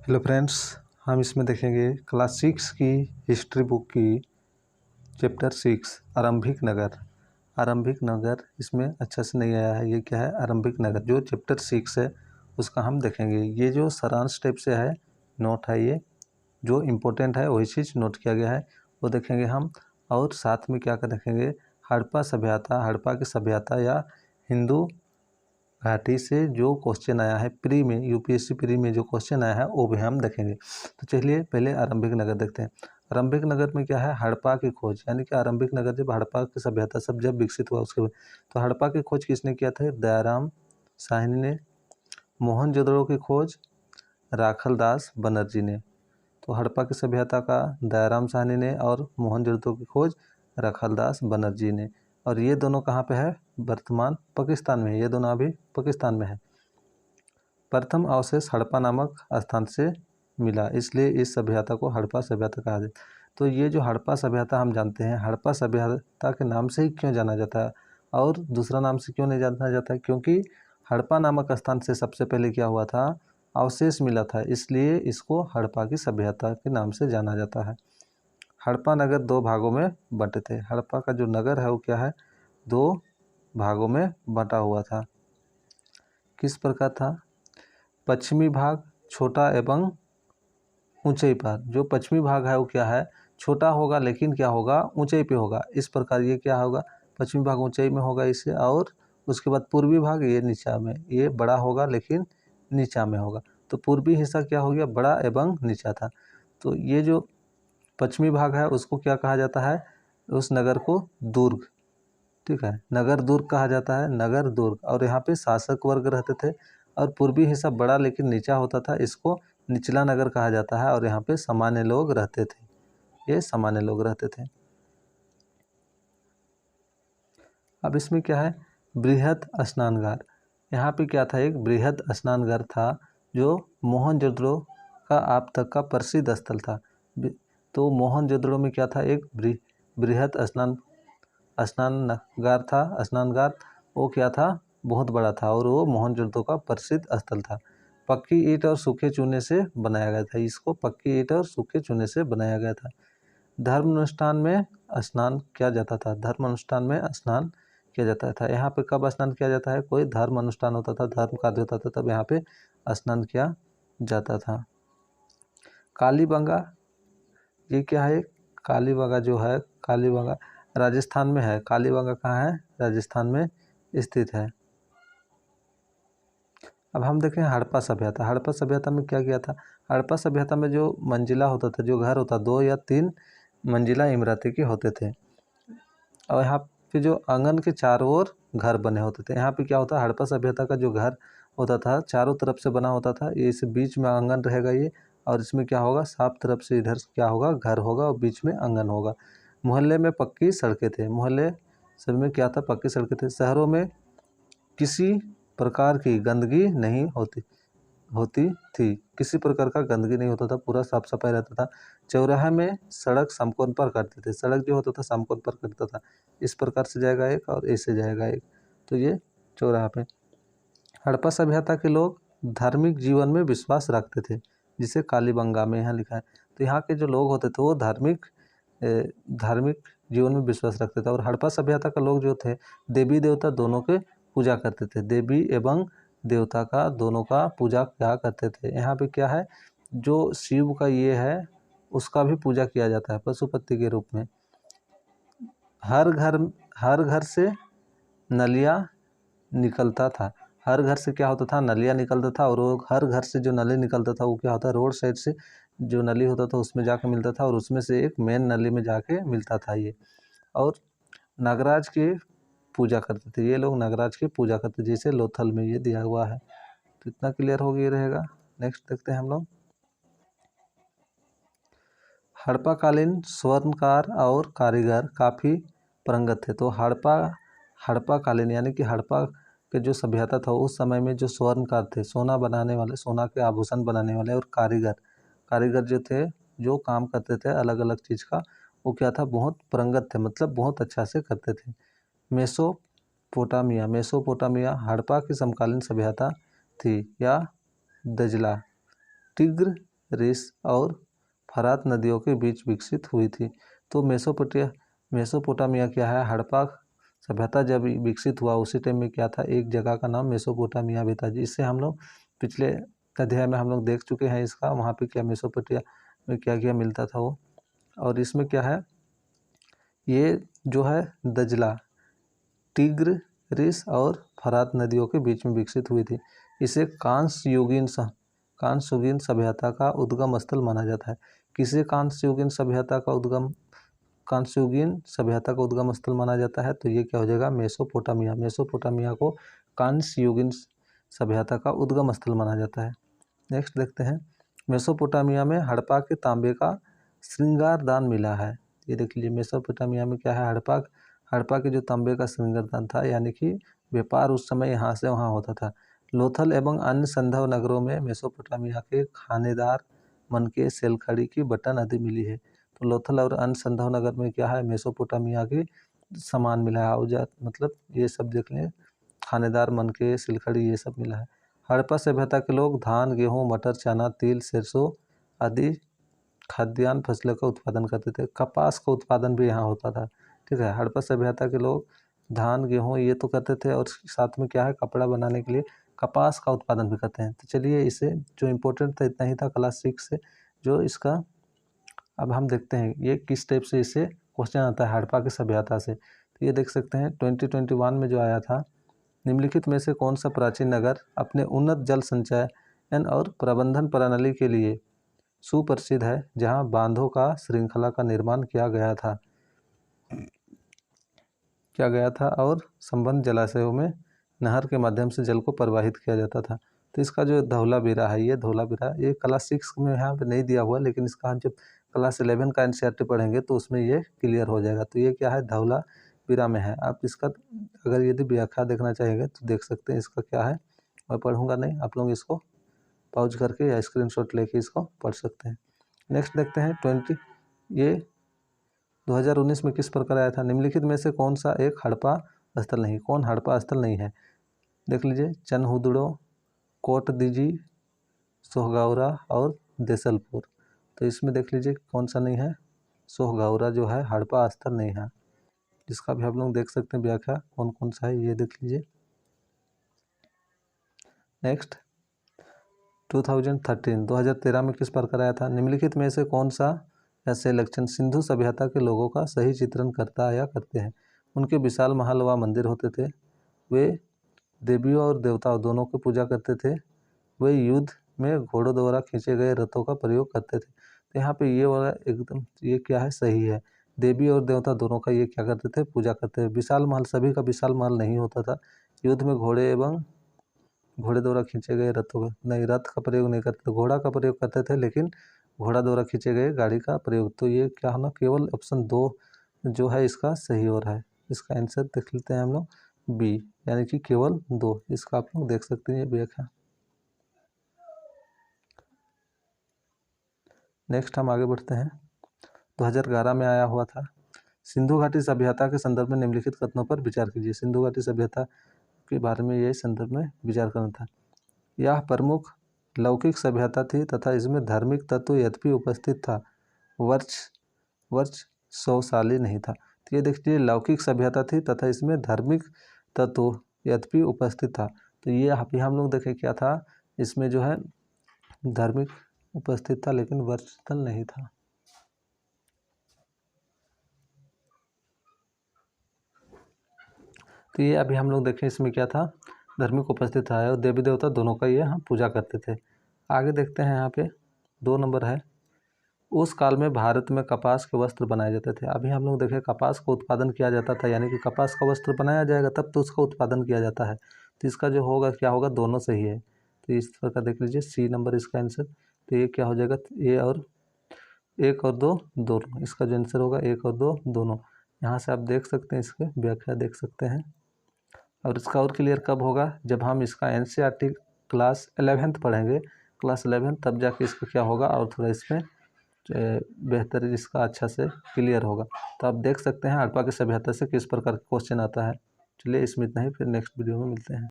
Hello friends, हम इसमें देखेंगे क्लास 6 की हिस्ट्री बुक की चैप्टर 6 आरंभिक नगर। आरंभिक नगर इसमें अच्छा से नहीं आया है। ये क्या है? आरंभिक नगर जो चैप्टर 6 है उसका हम देखेंगे। ये जो सारांश टाइप से है नोट है, ये जो इम्पोर्टेंट है वही चीज़ नोट किया गया है वो देखेंगे हम। और साथ में क्या कर देखेंगे, हड़प्पा सभ्यता, हड़प्पा की सभ्यता या हिंदू घाटी से जो क्वेश्चन आया है प्री में, यूपीएससी प्री में जो क्वेश्चन आया है वो भी हम देखेंगे। तो चलिए पहले आरंभिक नगर देखते हैं। आरंभिक नगर में क्या है? हड़प्पा की खोज, यानी कि आरंभिक नगर जब हड़प्पा की सभ्यता सब जब विकसित हुआ उसके बाद, तो हड़प्पा की खोज किसने किया था? दयाराम साहनी ने। मोहनजोदड़ो की खोज राखलदास बनर्जी ने। तो हड़प्पा की सभ्यता का दयाराम साहनी ने और मोहनजोदड़ो की खोज राखलदास बनर्जी ने। और ये दोनों कहाँ पे है? वर्तमान पाकिस्तान में। ये दोनों अभी पाकिस्तान में है। प्रथम अवशेष हड़प्पा नामक स्थान से मिला, इसलिए इस सभ्यता को हड़प्पा सभ्यता कहा जाता है। तो ये जो हड़प्पा सभ्यता हम जानते हैं, हड़प्पा सभ्यता के नाम से ही क्यों जाना जाता है और दूसरा नाम से क्यों नहीं जाना जाता है? क्योंकि हड़प्पा नामक स्थान से सबसे पहले क्या हुआ था? अवशेष मिला था, इसलिए इसको हड़प्पा की सभ्यता के नाम से जाना जाता है। हड़प्पा नगर दो भागों में बंटे थे। हड़प्पा का जो नगर है वो क्या है? दो भागों में बंटा हुआ था। किस प्रकार था? पश्चिमी भाग छोटा एवं ऊंचाई पर। जो पश्चिमी भाग है वो क्या है? छोटा होगा, लेकिन क्या होगा? ऊंचाई पे होगा। इस प्रकार ये क्या होगा? पश्चिमी भाग ऊंचाई में होगा इससे। और उसके बाद पूर्वी भाग ये नीचा में, ये बड़ा होगा लेकिन नीचा में होगा। तो पूर्वी हिस्सा क्या हो गया? बड़ा एवं नीचा था। तो ये जो पश्चिमी भाग है उसको क्या कहा जाता है? उस नगर को दुर्ग, ठीक है, नगर दुर्ग कहा जाता है, नगर दुर्ग। और यहाँ पे शासक वर्ग रहते थे। और पूर्वी हिस्सा बड़ा लेकिन नीचा होता था, इसको निचला नगर कहा जाता है। और यहाँ पे सामान्य लोग रहते थे, ये सामान्य लोग रहते थे। अब इसमें क्या है? बृहद स्नानघर। यहाँ पे क्या था? एक बृहद स्नानघर था जो मोहनजोदड़ो का आप तक का प्रसिद्ध स्थल था। तो मोहनजोदड़ो में क्या था? एक बृहद स्नानगार था। स्नानगार वो क्या था? बहुत बड़ा था और वो मोहनजोदड़ो का प्रसिद्ध स्थल था। पक्की ईंट और सूखे चूने से बनाया गया था। इसको पक्की ईंट और सूखे चूने से बनाया गया था। धर्म अनुष्ठान में स्नान किया जाता था। धर्म अनुष्ठान में स्नान किया जाता था। यहाँ पे कब स्नान किया जाता है? कोई धर्म अनुष्ठान होता था, धर्म कार्य होता था, तब यहाँ पे स्नान किया जाता था। कालीबंगा, ये क्या है? कालीबंगा जो है, कालीबंगा राजस्थान में है। कालीबंगा कहाँ है? राजस्थान में स्थित है। अब हम देखें हड़प्पा सभ्यता। हड़प्पा सभ्यता में क्या किया था? हड़प्पा सभ्यता में जो मंजिला होता था, जो घर होता, 2 या 3 मंजिला इमारतें के होते थे। और यहाँ पे जो आंगन के चारों ओर घर बने होते थे। यहाँ पे क्या होता है? हड़प्पा सभ्यता का जो घर होता था चारों तरफ से बना होता था। ये इस बीच में आंगन रहेगा ये, और इसमें क्या होगा? साफ तरफ से इधर क्या होगा? घर होगा और बीच में आंगन होगा। मोहल्ले में पक्की सड़कें थे। मोहल्ले सब में क्या था? पक्की सड़कें थे। शहरों में किसी प्रकार की गंदगी नहीं होती थी। किसी प्रकार का गंदगी नहीं होता था, पूरा साफ सफाई रहता था। चौराहे में सड़क समकोण पर करते थे। सड़क जो होता था समकोण पर करता था। इस प्रकार से जाएगा एक और ऐसे जाएगा एक, तो ये चौराहा पे। हड़प्पा सभ्यता के लोग धार्मिक जीवन में विश्वास रखते थे, जिसे कालीबंगा में यहाँ लिखा है। तो यहाँ के जो लोग होते थे वो धार्मिक जीवन में विश्वास रखते थे। और हड़प्पा सभ्यता के लोग जो थे देवी देवता दोनों के पूजा करते थे। देवी एवं देवता का दोनों का पूजा क्या करते थे। यहाँ पे क्या है? जो शिव का ये है उसका भी पूजा किया जाता है पशुपति के रूप में। हर घर से नलिया निकलता था। हर घर से क्या होता था? नलिया निकलता था। और वो हर घर से जो नली निकलता था वो क्या होता है? रोड साइड से जो नली होता था उसमें जाके मिलता था, और उसमें से एक मेन नली में जाके मिलता था ये। और नागराज की पूजा करते थे ये लोग, नागराज की पूजा करते थे, जैसे लोथल में ये दिया हुआ है। तो इतना क्लियर हो गया रहेगा। नेक्स्ट देखते हैं हम लोग। हड़प्पाकालीन स्वर्णकार और कारीगर काफ़ी पारंगत थे। तो हड़प्पाकालीन यानी कि हड़प्पा के जो सभ्यता था उस समय में जो स्वर्णकार थे, सोना बनाने वाले, सोना के आभूषण बनाने वाले, और कारीगर जो थे, जो काम करते थे अलग अलग चीज़ का, वो क्या था? बहुत पारंगत थे, मतलब बहुत अच्छा से करते थे। मेसोपोटामिया हड़प्पा की समकालीन सभ्यता थी या दजला, टिग्र रिस और फरात नदियों के बीच विकसित हुई थी। तो मेसोपोटामिया क्या है, हड़प्पा सभ्यता जब विकसित हुआ उसी टाइम में क्या था, एक जगह का नाम मेसोपोटामिया भी था, जिससे हम लोग पिछले अध्याय में हम लोग देख चुके हैं इसका, वहाँ पे क्या मेसोपोटामिया में क्या क्या मिलता था वो। और इसमें क्या है, ये जो है दजला, टिग्रिस और फरात नदियों के बीच में विकसित हुई थी। इसे कांस्ययुगीन सभ्यता का उद्गम स्थल माना जाता है। किसे कांस्ययुगीन सभ्यता का उद्गम स्थल माना जाता है, तो ये क्या हो जाएगा, मेसोपोटामिया को कांस्ययुगीन सभ्यता का उद्गम स्थल माना जाता है। नेक्स्ट देखते हैं, मेसोपोटामिया में हड़प्पा के तांबे का श्रृंगारदान मिला है। ये देख लीजिए, मेसोपोटामिया में क्या है, हड़प्पा के जो तांबे का श्रृंगारदान था, यानी कि व्यापार उस समय यहाँ से वहाँ होता था। लोथल एवं अन्य संधव नगरों में मेसोपोटामिया के खानेदार मनके, सेलखड़ी की बटन आदि मिली है। तो लोथल और अन्य संधव नगर में क्या है, मेसोपोटामिया के सामान मिला है, औजार मतलब ये सब देख लें, खानेदार मनके, सिलखड़ी ये सब मिला है। हड़प्पा सभ्यता के लोग धान, गेहूँ, मटर, चना, तिल, सरसों आदि खाद्यान्न फसलों का उत्पादन करते थे। कपास का उत्पादन भी यहाँ होता था। ठीक है, हड़प्पा सभ्यता के लोग धान, गेहूँ ये तो करते थे, और साथ में क्या है, कपड़ा बनाने के लिए कपास का उत्पादन भी करते हैं। तो चलिए, इसे जो इम्पोर्टेंट था इतना ही था क्लास 6 से। जो इसका अब हम देखते हैं ये किस टाइप से इसे क्वेश्चन आता है हड़प्पा की सभ्यता से। तो ये देख सकते हैं 2021 में जो आया था, निम्नलिखित में से कौन सा प्राचीन नगर अपने उन्नत जल संचयन और प्रबंधन प्रणाली के लिए सुप्रसिद्ध है, जहां बांधों का श्रृंखला का निर्माण किया गया था और संबंध जलाशयों में नहर के माध्यम से जल को प्रवाहित किया जाता था। तो इसका जो धौलावीरा है, ये धौलावीरा, ये क्लास 6 में यहाँ पे नहीं दिया हुआ, लेकिन इसका जब क्लास 11 का एनसीईआरटी पढ़ेंगे तो उसमें ये क्लियर हो जाएगा। तो ये क्या है, धौलावीरा में है। आप इसका अगर यदि व्याख्या देखना चाहेंगे तो देख सकते हैं, इसका क्या है, मैं पढ़ूंगा नहीं, आप लोग इसको पॉज करके या स्क्रीनशॉट लेके इसको पढ़ सकते हैं। नेक्स्ट देखते हैं ये 2019 में किस प्रकार आया था, निम्नलिखित में से कौन सा एक हड़प्पा स्थल नहीं, कौन हड़प्पा स्थल नहीं है। देख लीजिए, चनहुदड़ो, कोटदीजी, सोहगावरा और देसलपुर। तो इसमें देख लीजिए कौन सा नहीं है, सोहगावरा जो है हड़प्पा स्थल नहीं है। जिसका भी आप लोग देख सकते हैं व्याख्या कौन कौन सा है, ये देख लीजिए। नेक्स्ट 2013 में किस प्रकार आया था, निम्नलिखित में से कौन सा ऐसे लक्षण सिंधु सभ्यता के लोगों का सही चित्रण करता या करते हैं। उनके विशाल महल व मंदिर होते थे, वे देवियों और देवताओं दोनों की पूजा करते थे, वे युद्ध में घोड़ों द्वारा खींचे गए रथों का प्रयोग करते थे। तो यहाँ पे ये वाला एकदम ये क्या है, सही है, देवी और देवता दोनों का ये क्या करते थे, पूजा करते थे। विशाल महल, सभी का विशाल महल नहीं होता था। युद्ध में घोड़े द्वारा खींचे गए रथों का नहीं, रथ का प्रयोग नहीं करते थे, घोड़ा का प्रयोग करते थे, लेकिन घोड़ा द्वारा खींचे गए गाड़ी का प्रयोग। तो ये क्या होना, केवल ऑप्शन 2 जो है इसका सही हो रहा है। इसका आंसर देख लेते हैं हम लोग, बी, यानी कि केवल 2। इसका आप लोग देख सकते हैं ये व्याख्या। नेक्स्ट हम आगे बढ़ते हैं, 2011 में आया हुआ था, सिंधु घाटी सभ्यता के संदर्भ में निम्नलिखित कथनों पर विचार कीजिए। सिंधु घाटी सभ्यता के बारे में ये संदर्भ में विचार करना था। यह प्रमुख लौकिक सभ्यता थी तथा इसमें धार्मिक तत्व यद्यपि उपस्थित था, वर्चस्वशाली नहीं था। तो ये देखिए, लौकिक सभ्यता थी तथा इसमें धार्मिक तत्व यद्यपि उपस्थित था। तो ये हम लोग देखें क्या था, इसमें जो है धार्मिक उपस्थित था लेकिन वर्चस्व नहीं था। तो ये अभी हम लोग देखें इसमें क्या था, धार्मिक उपस्थित था और देवी देवता दोनों का ये हम पूजा करते थे। आगे देखते हैं, यहाँ पे 2 नंबर है, उस काल में भारत में कपास के वस्त्र बनाए जाते थे। अभी हम लोग देखें कपास का उत्पादन किया जाता था, यानी कि कपास का वस्त्र बनाया जाएगा तब तो उसका उत्पादन किया जाता है। तो इसका जो होगा क्या होगा, दोनों सही है। तो इस प्रकार देख लीजिए, सी नंबर इसका आंसर। तो ये क्या हो जाएगा, ए और 1 और 2 दोनों, इसका जो आंसर होगा 1 और 2 दोनों। यहाँ से आप देख सकते हैं, इसके व्याख्या देख सकते हैं। और इसका और क्लियर कब होगा, जब हम इसका एनसीईआरटी क्लास 11th पढ़ेंगे, क्लास 11 तब जाके इसका क्या होगा और थोड़ा इसमें बेहतर इसका अच्छा से क्लियर होगा। तो आप देख सकते हैं हड़प्पा की सभ्यता से किस प्रकार का क्वेश्चन आता है। चलिए इसमें इतना ही, फिर नेक्स्ट वीडियो में मिलते हैं।